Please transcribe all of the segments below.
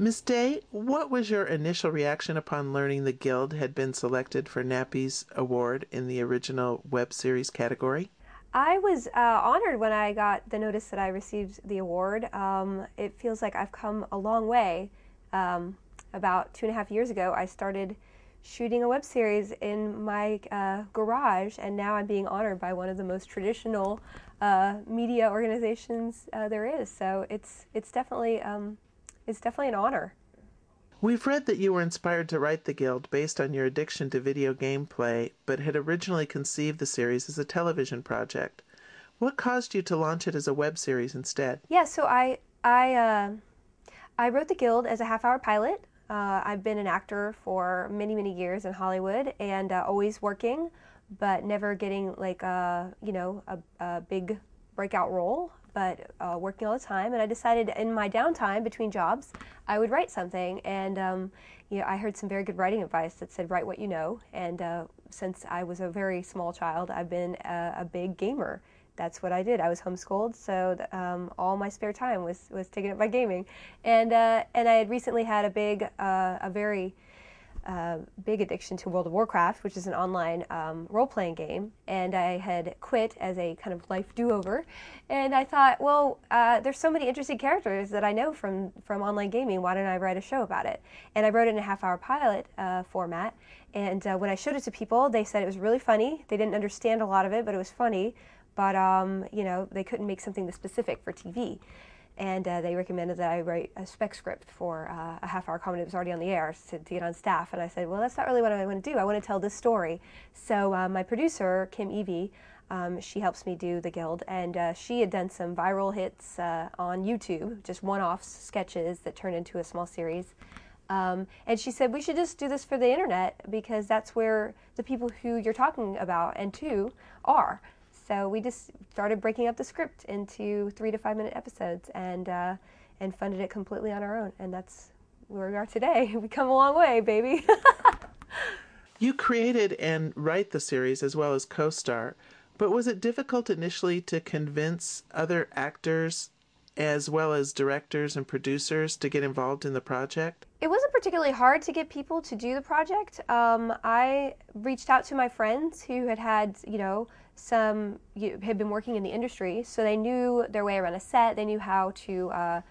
Miss Day, what was your initial reaction upon learning the Guild had been selected for NATPE's award in the original web series category? I was honored when I got the notice that I received the award. It feels like I've come a long way. About 2.5 years ago, I started shooting a web series in my garage, and now I'm being honored by one of the most traditional media organizations there is. So it's definitely an honor. We've read that you were inspired to write the Guild based on your addiction to video gameplay, but had originally conceived the series as a television project. What caused you to launch it as a web series instead? Yeah, so I wrote the Guild as a half-hour pilot. I've been an actor for many, many years in Hollywood, and always working, but never getting like a big breakout role, but working all the time. And I decided in my downtime between jobs, I would write something. And I heard some very good writing advice that said, write what you know. And since I was a very small child, I've been a big gamer. That's what I did. I was homeschooled, so all my spare time was taken up by gaming. And I had recently had a very big addiction to World of Warcraft, which is an online role-playing game, and I had quit as a kind of life do-over. And I thought, well, there's so many interesting characters that I know from online gaming. Why don't I write a show about it? And I wrote it in a half-hour pilot format. And when I showed it to people, they said it was really funny. They didn't understand a lot of it, but it was funny. But they couldn't make something this specific for TV. And they recommended that I write a spec script for a half-hour comedy that was already on the air to get on staff. And I said, well, that's not really what I want to do. I want to tell this story. So my producer, Kim Evie, she helps me do the Guild, and she had done some viral hits on YouTube, just one-off sketches that turned into a small series. And she said, we should just do this for the internet, because that's where the people who you're talking about and to are. So we just started breaking up the script into 3 to 5 minute episodes, and funded it completely on our own. And that's where we are today. We come a long way, baby. You created and write the series as well as co-star, but was it difficult initially to convince other actors as well as directors and producers to get involved in the project? It wasn't particularly hard to get people to do the project. I reached out to my friends who had had been working in the industry, so they knew their way around a set. They knew how to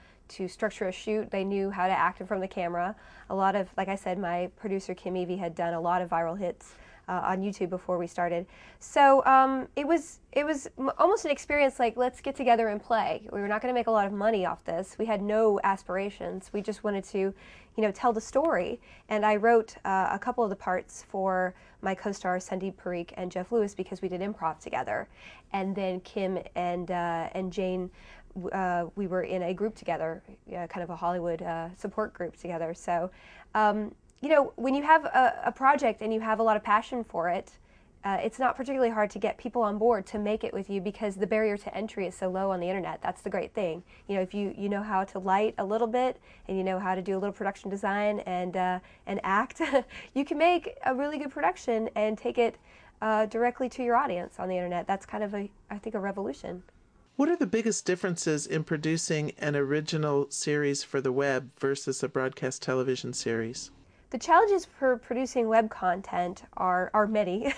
structure a shoot. They knew how to act in front of the camera. A lot of, like I said, my producer Kim Evie had done a lot of viral hits on YouTube before we started. So it was almost an experience like, let's get together and play. We were not going to make a lot of money off this. We had no aspirations. We just wanted to, tell the story. And I wrote a couple of the parts for my co-stars Sandeep Parikh and Jeff Lewis, because we did improv together. And then Kim and Jane, we were in a group together, kind of a Hollywood support group together. So when you have a project and you have a lot of passion for it, it's not particularly hard to get people on board to make it with you, because the barrier to entry is so low on the internet. That's the great thing. If you know how to light a little bit, and you know how to do a little production design and act, you can make a really good production and take it directly to your audience on the internet. That's kind of I think a revolution. What are the biggest differences in producing an original series for the web versus a broadcast television series? The challenges for producing web content are many.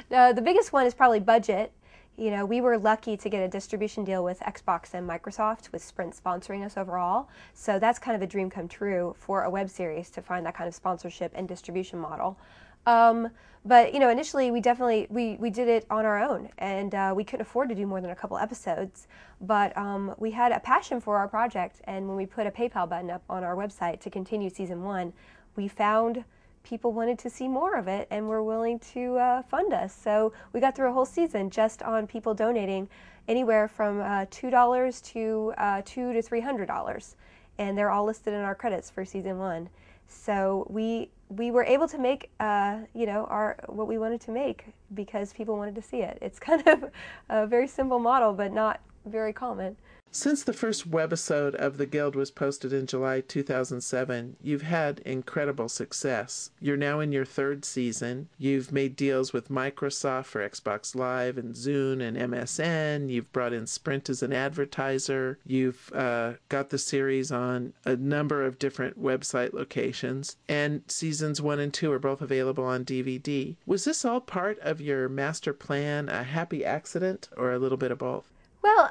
The biggest one is probably budget. We were lucky to get a distribution deal with Xbox and Microsoft, with Sprint sponsoring us overall. So that's kind of a dream come true for a web series, to find that kind of sponsorship and distribution model. But initially we definitely we did it on our own, and we couldn't afford to do more than a couple episodes. But we had a passion for our project, and when we put a PayPal button up on our website to continue season 1, we found people wanted to see more of it and were willing to fund us. So we got through a whole season just on people donating anywhere from $2 to $200 to $300, and they're all listed in our credits for season 1. So we were able to make what we wanted to make because people wanted to see it. It's kind of a very simple model, but not very common. Since the first webisode of The Guild was posted in July 2007, you've had incredible success. You're now in your third season. You've made deals with Microsoft for Xbox Live and Zune and MSN. You've brought in Sprint as an advertiser. You've got the series on a number of different website locations. And seasons 1 and 2 are both available on DVD. Was this all part of your master plan, a happy accident, or a little bit of both? Well,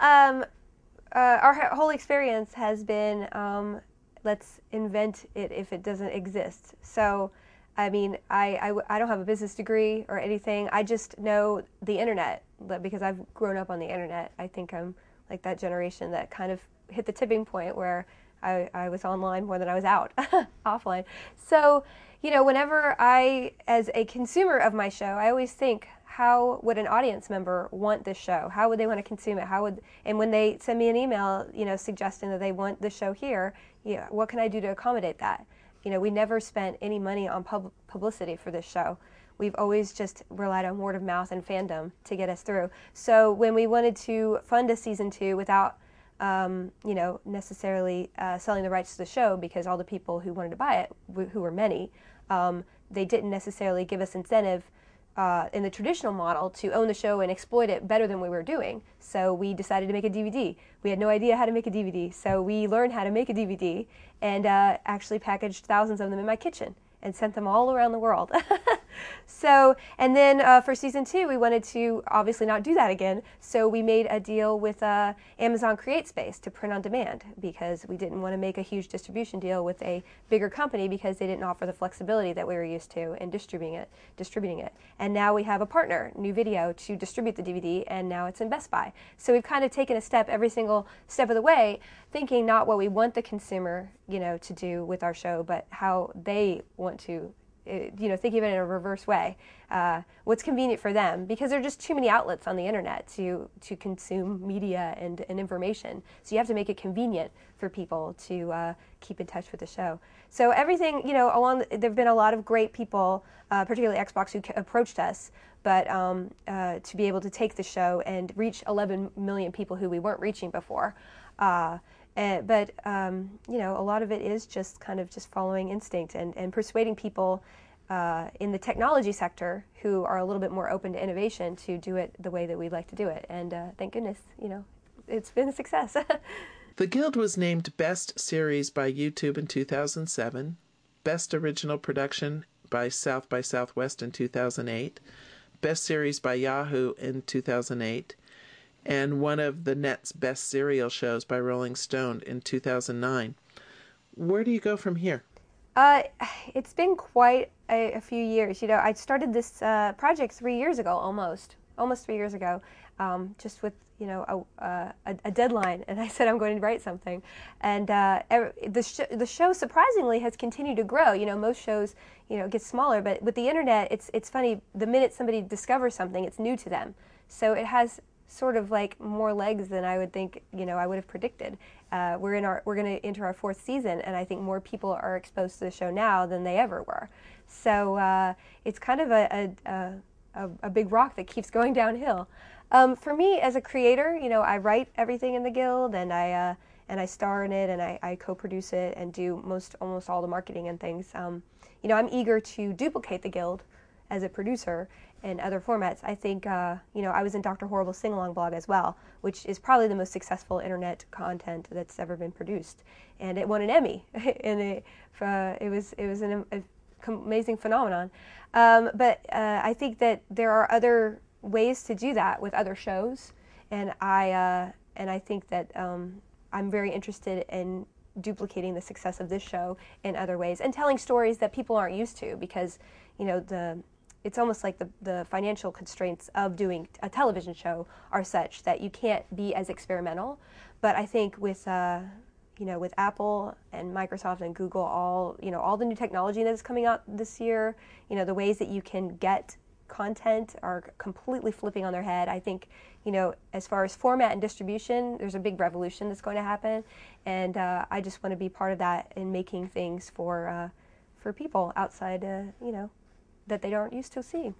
our whole experience has been, let's invent it if it doesn't exist. So, I mean, I don't have a business degree or anything. I just know the internet because I've grown up on the internet. I think I'm like that generation that kind of hit the tipping point where I was online more than I was out, offline. So, you know, whenever as a consumer of my show, I always think, how would an audience member want this show? How would they want to consume it? And when they send me an email, you know, suggesting that they want the show here, what can I do to accommodate that? You know, we never spent any money on publicity for this show. We've always just relied on word of mouth and fandom to get us through. So when we wanted to fund a season 2 without, you know, necessarily selling the rights to the show, because all the people who wanted to buy it, who were many, they didn't necessarily give us incentive in the traditional model to own the show and exploit it better than we were doing. So we decided to make a DVD. We had no idea how to make a DVD, so we learned how to make a DVD and actually packaged thousands of them in my kitchen and sent them all around the world. So, and then for season 2, we wanted to obviously not do that again, so we made a deal with Amazon CreateSpace to print on demand, because we didn't want to make a huge distribution deal with a bigger company because they didn't offer the flexibility that we were used to in distributing it. And now we have a partner, New Video, to distribute the DVD, and now it's in Best Buy. So we've kind of taken a step every single step of the way, thinking not what we want the consumer, you know, to do with our show, but how they want to, you know, thinking of it in a reverse way. What's convenient for them, because there are just too many outlets on the internet to consume media and information. So you have to make it convenient for people to keep in touch with the show. So everything, you know, there have been a lot of great people, particularly Xbox, who approached us, but to be able to take the show and reach 11 million people who we weren't reaching before. But you know, a lot of it is just kind of just following instinct and persuading people in the technology sector who are a little bit more open to innovation to do it the way that we'd like to do it. And thank goodness, you know, it's been a success. The Guild was named Best Series by YouTube in 2007, Best Original Production by South by Southwest in 2008, Best Series by Yahoo in 2008, and one of the Net's Best Serial Shows by Rolling Stone in 2009. Where do you go from here? It's been quite a few years. You know, I started this project 3 years ago, almost 3 years ago, just with, you know, a deadline, and I said I'm going to write something. And the show surprisingly has continued to grow. You know, most shows, you know, get smaller, but with the internet, it's funny. The minute somebody discovers something, it's new to them. So it has sort of like more legs than I would think, you know, I would have predicted. We're going to enter our 4th season, and I think more people are exposed to the show now than they ever were. So it's kind of a big rock that keeps going downhill. For me as a creator, you know, I write everything in the Guild, and I star in it, and I co-produce it and do almost all the marketing and things. You know, I'm eager to duplicate the Guild as a producer in other formats. I think, you know, I was in Dr. Horrible's sing-along blog as well, which is probably the most successful internet content that's ever been produced, and it won an Emmy, and it was an amazing phenomenon. But I think that there are other ways to do that with other shows, and I think that I'm very interested in duplicating the success of this show in other ways and telling stories that people aren't used to, because, you know, it's almost like the financial constraints of doing a television show are such that you can't be as experimental. But I think with you know, with Apple and Microsoft and Google, all the new technology that is coming out this year, you know, the ways that you can get content are completely flipping on their head. I think, you know, as far as format and distribution, there's a big revolution that's going to happen, and I just want to be part of that in making things for people outside, you know, that they aren't used to seeing.